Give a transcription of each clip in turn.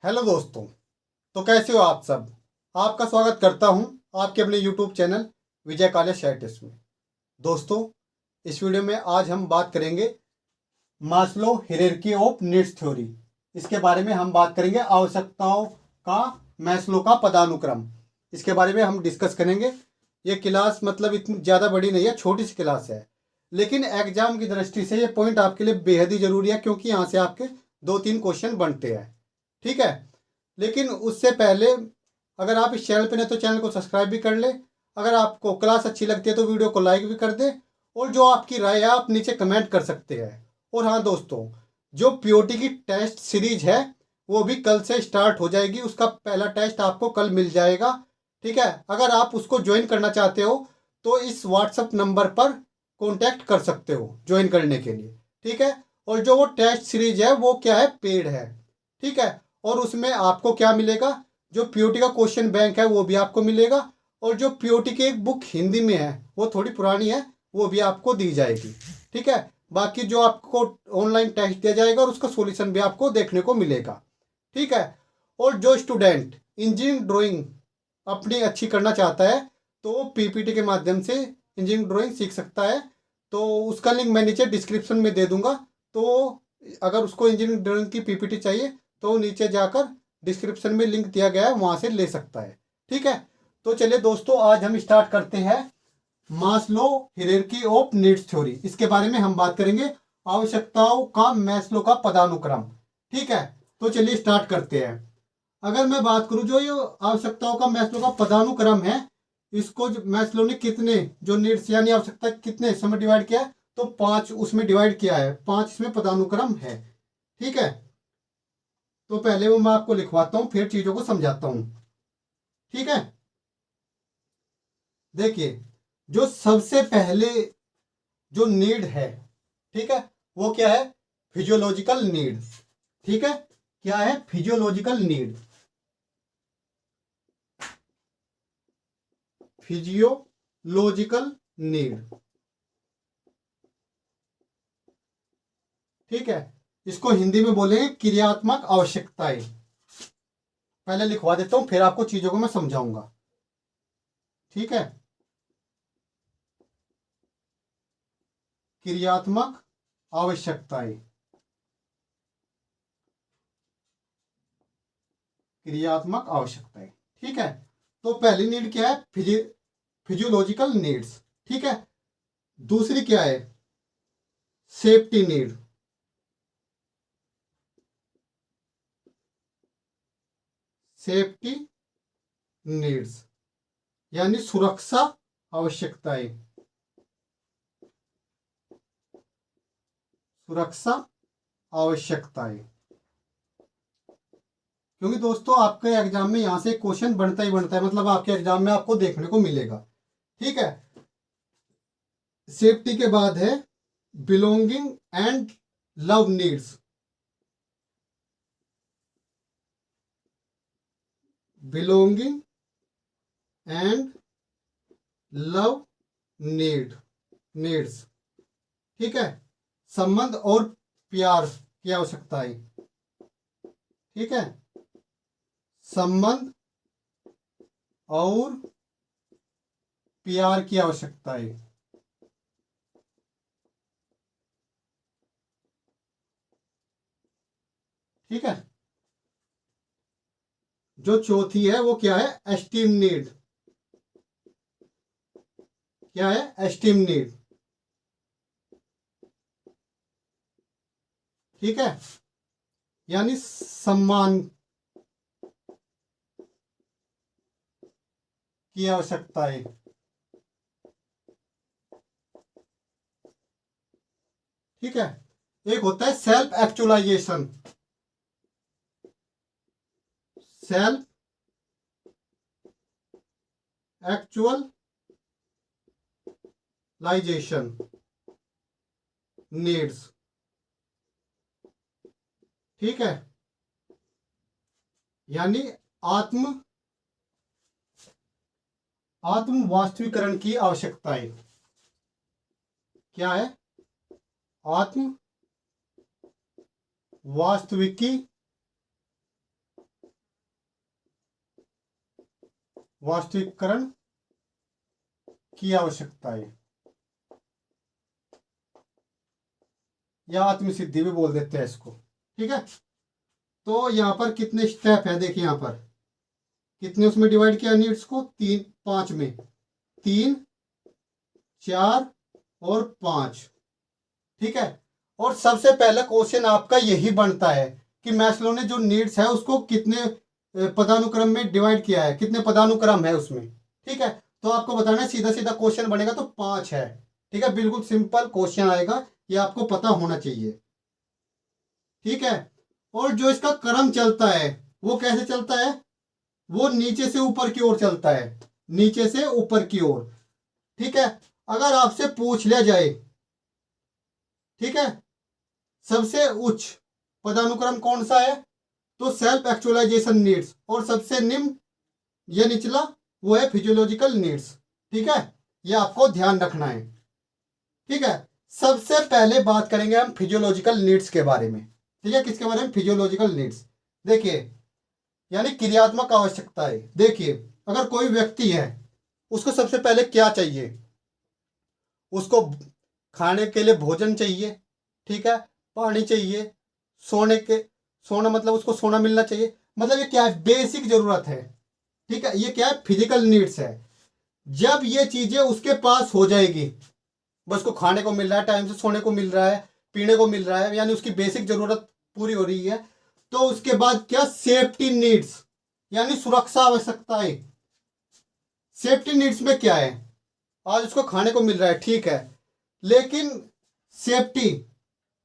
Hello दोस्तों। तो कैसे हो आप सब। आपका स्वागत करता हूं आपके अपने यूट्यूब चैनल विजय काले शाइटिस में। दोस्तों, इस वीडियो में आज हम बात करेंगे Maslow hierarchy of needs theory. इसके बारे में हम बात करेंगे, आवश्यकताओं का मैस्लो का पदानुक्रम। इसके बारे में हम डिस्कस करेंगे। ये क्लास मतलब इतनी ज़्यादा बड़ी नहीं है, छोटी सी क्लास है, लेकिन एग्जाम की दृष्टि से ये पॉइंट आपके लिए बेहद ही ज़रूरी है, क्योंकि यहाँ से आपके 2-3 क्वेश्चन बनते हैं। ठीक है। लेकिन उससे पहले, अगर आप इस चैनल पर नहीं तो चैनल को सब्सक्राइब भी कर ले। अगर आपको क्लास अच्छी लगती है तो वीडियो को लाइक भी कर दे, और जो आपकी राय है आप नीचे कमेंट कर सकते हैं। और हाँ दोस्तों, जो पीओटी की टेस्ट सीरीज है वो भी कल से स्टार्ट हो जाएगी। उसका पहला टेस्ट आपको कल मिल जाएगा। ठीक है। अगर आप उसको ज्वाइन करना चाहते हो तो इस व्हाट्सएप नंबर पर कांटेक्ट कर सकते हो ज्वाइन करने के लिए। ठीक है। और जो वो टेस्ट सीरीज है वो क्या है, पेड है। ठीक है। और उसमें आपको क्या मिलेगा, जो पीओटी का क्वेश्चन बैंक है वो भी आपको मिलेगा, और जो पीओटी की एक बुक हिंदी में है वो थोड़ी पुरानी है वो भी आपको दी जाएगी। ठीक है। बाकी जो आपको ऑनलाइन टेस्ट दिया जाएगा और उसका सॉल्यूशन भी आपको देखने को मिलेगा। ठीक है। और जो स्टूडेंट इंजीनियरिंग ड्राइंग अपनी अच्छी करना चाहता है तो वो पीपीटी के माध्यम से इंजीनियरिंग ड्राइंग सीख सकता है। तो उसका लिंक मैं नीचे डिस्क्रिप्शन में दे दूंगा। तो अगर उसको इंजीनियरिंग ड्राइंग की पीपीटी चाहिए तो नीचे जाकर डिस्क्रिप्शन में लिंक दिया गया है, वहाँ से ले सकता है। ठीक है। तो चलिए दोस्तों, आज हम स्टार्ट करते हैं Maslow hierarchy of needs theory. इसके बारे में हम बात करेंगे, आवश्यकताओं का मैस्लो का पदानुक्रम। ठीक है। तो चलिए स्टार्ट करते हैं। अगर मैं बात करूं, जो ये आवश्यकताओं का मैस्लो का पदानुक्रम है, इसको मैस्लो ने कितने जो नीड्स यानी आवश्यकता कितने हिस्सों में डिवाइड किया है, तो 5 उसमें डिवाइड किया है। 5 इसमें पदानुक्रम है। ठीक है। तो पहले वो मैं आपको लिखवाता हूं, फिर चीजों को समझाता हूं। ठीक है। देखिए, जो सबसे पहले जो नीड है, ठीक है, वो क्या है, फिजियोलॉजिकल नीड। ठीक है। क्या है, फिजियोलॉजिकल नीड। Physiological need. ठीक है। इसको हिंदी में बोलेंगे क्रियात्मक आवश्यकताएं। पहले लिखवा देता हूं, फिर आपको चीजों को मैं समझाऊंगा। ठीक है। क्रियात्मक आवश्यकताएं। क्रियात्मक आवश्यकताएं। ठीक है। तो पहली नीड क्या है, फिजियोलॉजिकल नीड्स। ठीक है। दूसरी क्या है, सेफ्टी नीड। सेफ्टी नीड्स यानी सुरक्षा आवश्यकताएं। सुरक्षा आवश्यकताएं। क्योंकि दोस्तों आपके एग्जाम में यहां से क्वेश्चन बनता ही बनता है, मतलब आपके एग्जाम में आपको देखने को मिलेगा। ठीक है। सेफ्टी के बाद है belonging and love needs. Belonging and love needs. ठीक है। संबंध और प्यार की आवश्यकताएं। ठीक है। संबंध और प्यार की आवश्यकताएं। ठीक है। जो चौथी है वो क्या है, एस्टीम नीड। क्या है, एस्टीम नीड। ठीक है। यानी सम्मान की आवश्यकताएं। ठीक है। एक होता है self actualisation. Self actualisation needs. ठीक है। यानी आत्म आत्म वास्तविकरण की आवश्यकताएं। क्या है, आत्म वास्तविकीकरण वास्तविकरण की आवश्यकता है, या आत्मसिद्धि भी बोल देते हैं इसको। ठीक है, तो यहाँ पर कितने स्टेप है देखिए, यहाँ पर कितने उसमें डिवाइड किया नीड्स को, 5 में, 3, 4 और 5। ठीक है, और सबसे पहला क्वेश्चन आपका यही बनता है कि मैस्लो ने जो नीड्स है उसको कितने पदानुक्रम में डिवाइड किया है, कितने पदानुक्रम है उसमें। ठीक है, तो आपको बताना है, सीधा सीधा क्वेश्चन बनेगा तो 5 है। ठीक है, बिल्कुल सिंपल क्वेश्चन आएगा, ये आपको पता होना चाहिए। ठीक है, और जो इसका क्रम चलता है वो कैसे चलता है, वो नीचे से ऊपर की ओर चलता है, नीचे से ऊपर की ओर। ठीक है, अगर आपसे पूछ लिया जाए, ठीक है, सबसे उच्च पदानुक्रम कौन सा है, तो सेल्फ एक्चुअलाइजेशन नीड्स, और सबसे निम्न या निचला वो है फिजियोलॉजिकल नीड्स। ठीक है, ये आपको ध्यान रखना है। ठीक है, सबसे पहले बात करेंगे हम फिजियोलॉजिकल नीड्स के बारे में। ठीक है, किसके बारे में, फिजियोलॉजिकल नीड्स। देखिए, यानी क्रियात्मक आवश्यकताएं। देखिए, अगर कोई व्यक्ति है, उसको सबसे पहले क्या चाहिए, उसको खाने के लिए भोजन चाहिए, ठीक है, पानी चाहिए, सोना मतलब उसको सोना मिलना चाहिए, मतलब ये क्या है, बेसिक जरूरत है। ठीक है, ये क्या है, फिजिकल नीड्स है। जब ये चीजें उसके पास हो जाएगी, बस को खाने को मिल रहा है, टाइम से सोने को मिल रहा है, पीने को मिल रहा है, यानी उसकी बेसिक जरूरत पूरी हो रही है, तो उसके बाद क्या, सेफ्टी नीड्स, यानी सुरक्षा आवश्यकताएं। सेफ्टी नीड्स में क्या है, आज उसको खाने को मिल रहा है, ठीक है, लेकिन सेफ्टी,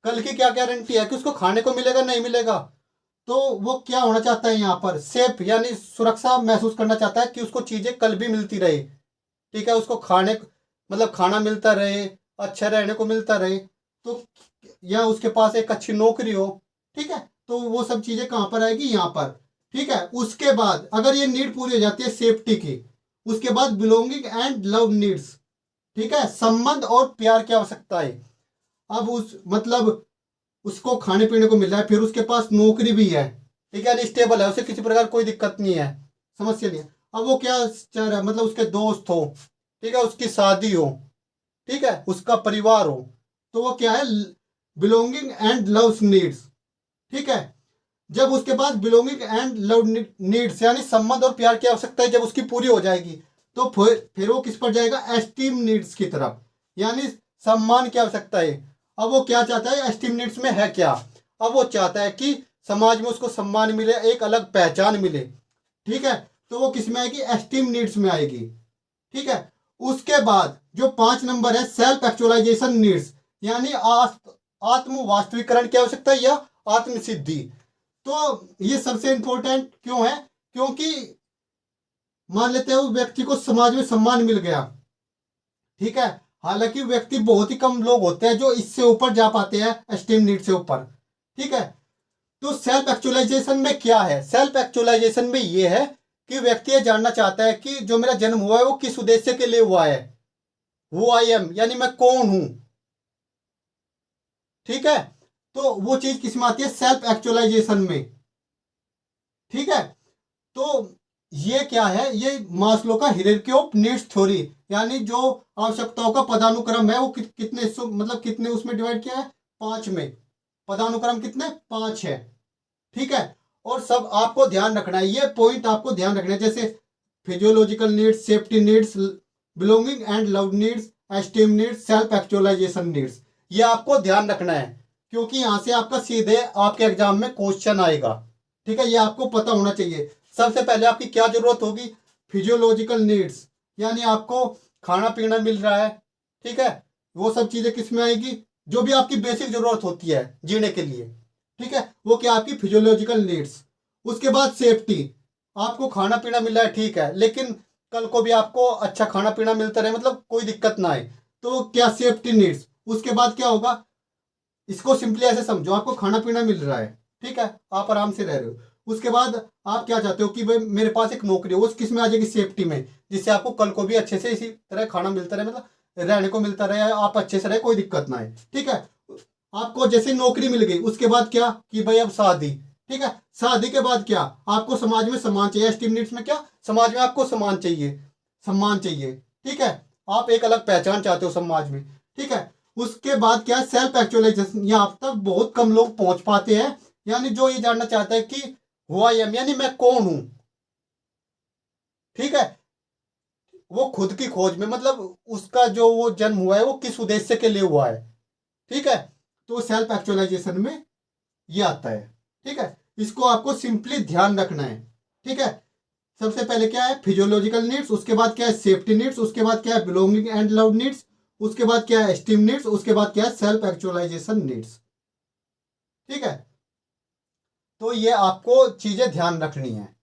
कल की क्या गारंटी है कि उसको खाने को मिलेगा नहीं मिलेगा। तो वो क्या होना चाहता है यहाँ पर, सेफ, यानी सुरक्षा महसूस करना चाहता है कि उसको चीजें कल भी मिलती रहे। ठीक है, उसको खाने मतलब खाना मिलता रहे, अच्छा रहने को मिलता रहे, तो या उसके पास एक अच्छी नौकरी हो। ठीक है, तो वो सब चीजें कहाँ पर आएगी, यहाँ पर। ठीक है, उसके बाद अगर ये नीड पूरी हो जाती है सेफ्टी की, उसके बाद बिलोंगिंग एंड लव नीड्स। ठीक है, संबंध और प्यार की आवश्यकता है। अब उस मतलब उसको खाने पीने को मिल रहा है, फिर उसके पास नौकरी भी है, ठीक है, स्टेबल है, उसे किसी प्रकार कोई दिक्कत नहीं है, समस्या नहीं है। अब वो क्या चाह रहा है, मतलब उसके दोस्त हो, ठीक है, उसकी शादी हो, ठीक है, उसका परिवार हो, तो वो क्या है, बिलोंगिंग एंड लव नीड्स। ठीक है, जब उसके पास बिलोंगिंग एंड लव नीड्स यानी संबंध और प्यार की आवश्यकता है, जब उसकी पूरी हो जाएगी, तो फिर वो किस पर जाएगा, एस्टीम नीड्स की तरफ, यानी सम्मान की आवश्यकता है। अब वो क्या चाहता है, एस्टीम नीड्स में है क्या, अब वो चाहता है कि समाज में उसको सम्मान मिले, एक अलग पहचान मिले। ठीक है, तो वो किस में आएगी, एस्टीम नीड्स में आएगी। ठीक है, उसके बाद जो 5 नंबर है, सेल्फ एक्चुअलाइजेशन नीड्स, यानी आत्म वास्तविकरण की आवश्यकता या आत्म सिद्धि। तो ये सबसे इंपॉर्टेंट क्यों है, क्योंकि मान लेते हैं उस व्यक्ति को समाज में सम्मान मिल गया, ठीक है, हालांकि व्यक्ति बहुत ही कम लोग होते हैं जो इससे ऊपर जा पाते हैं, एस्टीम नीड से ऊपर। ठीक है, तो सेल्फ एक्चुअलाइजेशन में क्या है, सेल्फ एक्चुअलाइजेशन में ये है कि व्यक्ति ये जानना चाहता है कि जो मेरा जन्म हुआ है वो किस उद्देश्य के लिए हुआ है, वो आई एम, यानी मैं कौन हूं। ठीक है, तो वो चीज किस में आती है, सेल्फ एक्चुअलाइजेशन में। ठीक है, तो ये क्या है, ये मास्लो का हायरार्की ऑफ नीड्स थ्योरी, यानी जो आवश्यकताओं का पदानुक्रम है वो कितने मतलब कितने उसमें डिवाइड किया है, 5 में, पदानुक्रम कितने, 5 है। ठीक है, और सब आपको ध्यान रखना है, ये पॉइंट आपको ध्यान रखना है, जैसे physiological needs, safety needs, belonging and love needs, esteem needs, self actualisation needs, ये आपको ध्यान रखना है, क्योंकि यहां से आपका सीधे आपके एग्जाम में क्वेश्चन आएगा। ठीक है, ये आपको पता होना चाहिए। सबसे पहले आपकी क्या जरूरत होगी, फिजियोलॉजिकल नीड्स, यानी आपको खाना पीना मिल रहा है, ठीक है, वो सब चीजें किस में आएगी, जो भी आपकी बेसिक जरूरत होती है जीने के लिए। ठीक है, वो क्या आपकी फिजियोलॉजिकल नीड्स। उसके बाद सेफ्टी, आपको खाना पीना मिल रहा है, ठीक है, लेकिन कल को भी आपको अच्छा खाना पीना मिलता रहे, मतलब कोई दिक्कत ना आए, तो क्या, सेफ्टी नीड्स। उसके बाद क्या होगा, इसको सिंपली ऐसे समझो, आपको खाना पीना मिल रहा है, ठीक है, आप आराम से रह रहे हो, उसके बाद आप क्या चाहते हो कि भाई मेरे पास एक नौकरी हो, उस किस में आ जाएगी, सेफ्टी में, जिससे आपको कल को भी अच्छे से इसी तरह खाना मिलता रहे, मतलब रहने को मिलता रहे, आप अच्छे से रहे, कोई दिक्कत ना आए। ठीक है, आपको जैसे नौकरी मिल गई, उसके बाद क्या कि भाई अब शादी, ठीक है। शादी के बाद क्या, आपको समाज में सम्मान चाहिए। एस्टीम नीड्स में क्या, समाज में आपको सम्मान चाहिए, सम्मान चाहिए, ठीक है। आप एक अलग पहचान चाहते हो समाज में, ठीक है। उसके बाद क्या है, सेल्फ एक्चुअलाइजेशन। यहाँ तक बहुत कम लोग पहुंच पाते हैं, यानी जो ये जानना चाहता है कि हुआ एम यानी मैं कौन हूं, ठीक है। वो खुद की खोज में, मतलब उसका जो वो जन्म हुआ है वो किस उद्देश्य के लिए हुआ है, ठीक है। तो सेल्फ एक्चुअलाइजेशन में ये आता है, ठीक है। इसको आपको सिंपली ध्यान रखना है, ठीक है। सबसे पहले क्या है, फिजियोलॉजिकल नीड्स, उसके बाद क्या है सेफ्टी नीड्स, उसके बाद क्या है बिलोंगिंग एंड लव नीड्स, उसके बाद क्या है एस्टीम नीड्स, उसके बाद क्या है सेल्फ एक्चुअलाइजेशन नीड्स, ठीक है। तो ये आपको चीजें ध्यान रखनी है।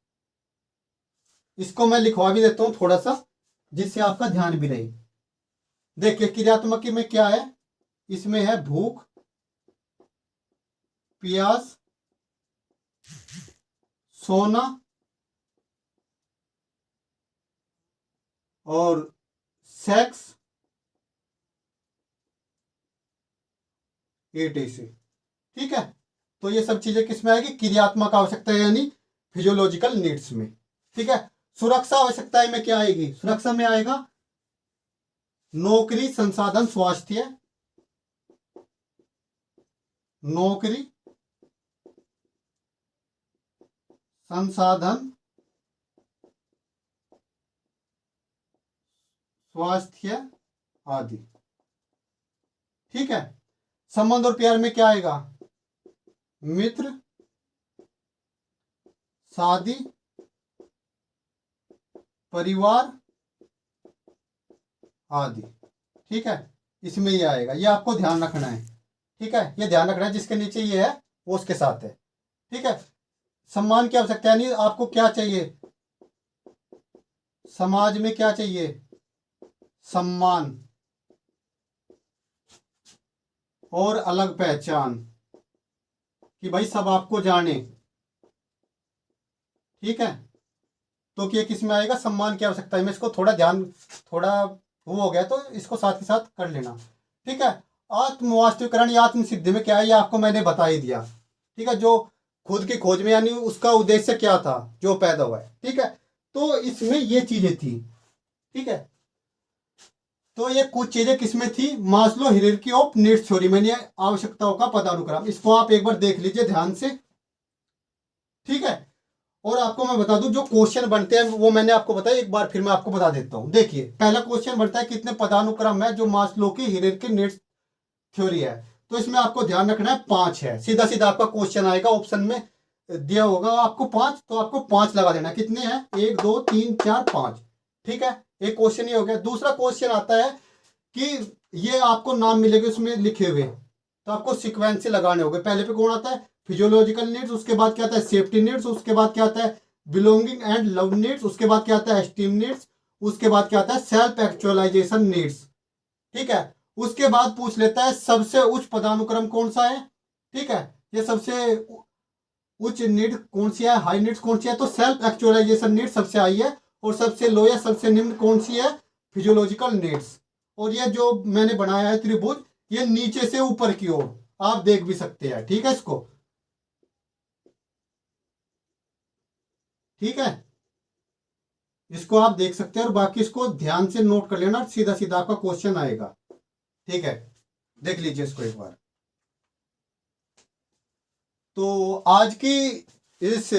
इसको मैं लिखवा भी देता हूं थोड़ा सा, जिससे आपका ध्यान भी रहे। देखिए क्रियात्मक में क्या है, इसमें है भूख, प्यास, सोना और सेक्स, एटीसी, ठीक है। तो ये सब चीजें किस में आएगी, क्रियात्मक आवश्यकता यानी फिजियोलॉजिकल नीड्स में, ठीक है। सुरक्षा आवश्यकताएं में क्या आएगी, सुरक्षा में आएगा नौकरी, संसाधन, स्वास्थ्य, नौकरी, संसाधन, स्वास्थ्य आदि, ठीक है। संबंध और प्यार में क्या आएगा, मित्र, शादी, परिवार आदि, ठीक है। इसमें ये आएगा, ये आपको ध्यान रखना है, ठीक है। ये ध्यान रखना है, जिसके नीचे ये है वो उसके साथ है, ठीक है। सम्मान की आवश्यकता यानी आपको क्या चाहिए, समाज में क्या चाहिए, सम्मान और अलग पहचान, कि भाई सब आपको जाने, ठीक है। तो कि किस में आएगा, सम्मान की आवश्यकता है। मैं इसको थोड़ा ध्यान, थोड़ा वो हो गया तो इसको साथ ही साथ कर लेना, ठीक है। आत्मवास्तविकरण या आत्म सिद्धि में क्या है, ये आपको मैंने बता ही दिया, ठीक है। जो खुद की खोज में यानी उसका उद्देश्य क्या था जो पैदा हुआ है, ठीक है। तो इसमें ये चीजें थी, ठीक है। तो ये कुछ चीजें किसमें थी, Maslow hierarchy of needs theory में, ये आवश्यकताओं का पदानुक्रम। इसको आप एक बार देख लीजिए ध्यान से, ठीक है। और आपको मैं बता दूं जो क्वेश्चन बनते हैं वो मैंने आपको बताया, एक बार फिर मैं आपको बता देता हूं। देखिए पहला क्वेश्चन बनता है कितने पदानुक्रम है जो मास्लो की हायरार्की नीड्स थ्योरी है। तो इसमें आपको ध्यान रखना है 5 है, सीधा सीधा आपका क्वेश्चन आएगा, ऑप्शन में दिया होगा आपको 5, तो आपको 5 लगा देना। कितने हैं, 1 2 3 4 5, ठीक है। एक क्वेश्चन ये हो गया। दूसरा क्वेश्चन आता है कि ये आपको नाम मिलेगा उसमें लिखे हुए, तो आपको सिक्वेंस से लगाने होंगे। पहले पे कौन आता है, फिजियोलॉजिकल नीड्स, उसके बाद क्या आता है सेफ्टी नीड्स, उसके बाद क्या आता है बिलोंगिंग एंड लव नीड्स, उसके बाद क्या आता है एस्टीम नीड्स, उसके बाद क्या आता है सेल्फ एक्चुअलाइजेशन नीड्स, ठीक है। उसके बाद पूछ लेता है सबसे उच्च पदानुक्रम कौन सा है, ठीक है। ये सबसे उच्च नीड कौन सी है, हाई नीड्स कौन सी है, तो सेल्फ एक्चुअलाइजेशन नीड सबसे हाई है। और सबसे लो या सबसे निम्न कौन सी है, फिजियोलॉजिकल नीड्स। और ये जो मैंने बनाया है त्रिभुज, ये नीचे से ऊपर की ओर आप देख भी सकते हैं, ठीक है। इसको ठीक है, इसको आप देख सकते हैं और बाकी इसको ध्यान से नोट कर लेना, सीधा सीधा आपका क्वेश्चन आएगा, ठीक है। देख लीजिए इसको एक बार। तो आज की इस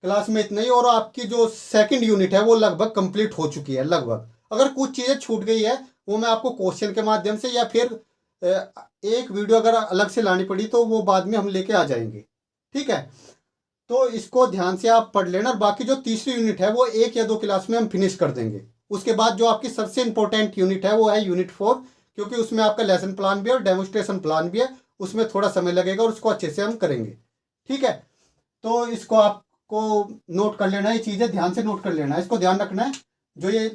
क्लास में इतना ही, और आपकी जो सेकंड यूनिट है वो लगभग कंप्लीट हो चुकी है लगभग। अगर कुछ चीज़ें छूट गई है वो मैं आपको क्वेश्चन के माध्यम से या फिर एक वीडियो अगर अलग से लानी पड़ी तो वो बाद में हम लेके आ जाएंगे, ठीक है। तो इसको ध्यान से आप पढ़ लेना। और बाकी जो तीसरी यूनिट है वो 1 या 2 क्लास में हम फिनिश कर देंगे। उसके बाद जो आपकी सबसे इंपॉर्टेंट यूनिट है वो है यूनिट 4, क्योंकि उसमें आपका लेसन प्लान भी है और डेमोस्ट्रेशन प्लान भी है। उसमें थोड़ा समय लगेगा और उसको अच्छे से हम करेंगे, ठीक है। तो इसको आपको नोट कर लेना है, ये चीज़ें ध्यान से नोट कर लेना है, इसको ध्यान रखना है। जो ये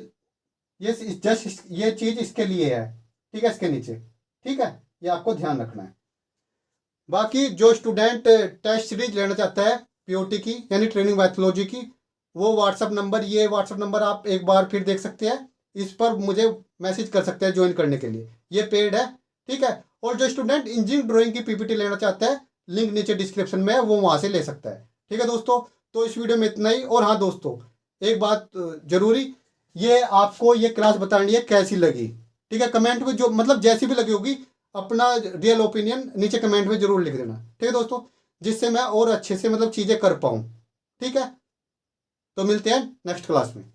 जस्ट ये चीज़ इसके लिए है, ठीक है, इसके नीचे, ठीक है। ये आपको ध्यान रखना है। बाकी जो स्टूडेंट टेस्ट सीरीज लेना चाहता है पीओटी की यानी ट्रेनिंग मैथोलॉजी की, वो व्हाट्सअप नंबर, ये व्हाट्सअप नंबर आप एक बार फिर देख सकते हैं। इस पर मुझे मैसेज कर सकते हैं ज्वाइन करने के लिए, ये पेड है, ठीक है। और जो स्टूडेंट इंजीनियरिंग ड्राइंग की पीपीटी लेना चाहता है लिंक नीचे डिस्क्रिप्शन में है, वो वहाँ से ले सकता है। ठीक है दोस्तों, तो इस वीडियो में इतना ही। और हाँ दोस्तों, एक बात जरूरी, ये आपको ये क्लास बतानी है कैसी लगी। ठीक है, कमेंट में जो मतलब जैसी भी लगी होगी अपना रियल ओपिनियन नीचे कमेंट में जरूर लिख देना। ठीक है दोस्तों, जिससे मैं और अच्छे से मतलब चीज़ें कर पाऊँ। ठीक है, तो मिलते हैं नेक्स्ट क्लास में।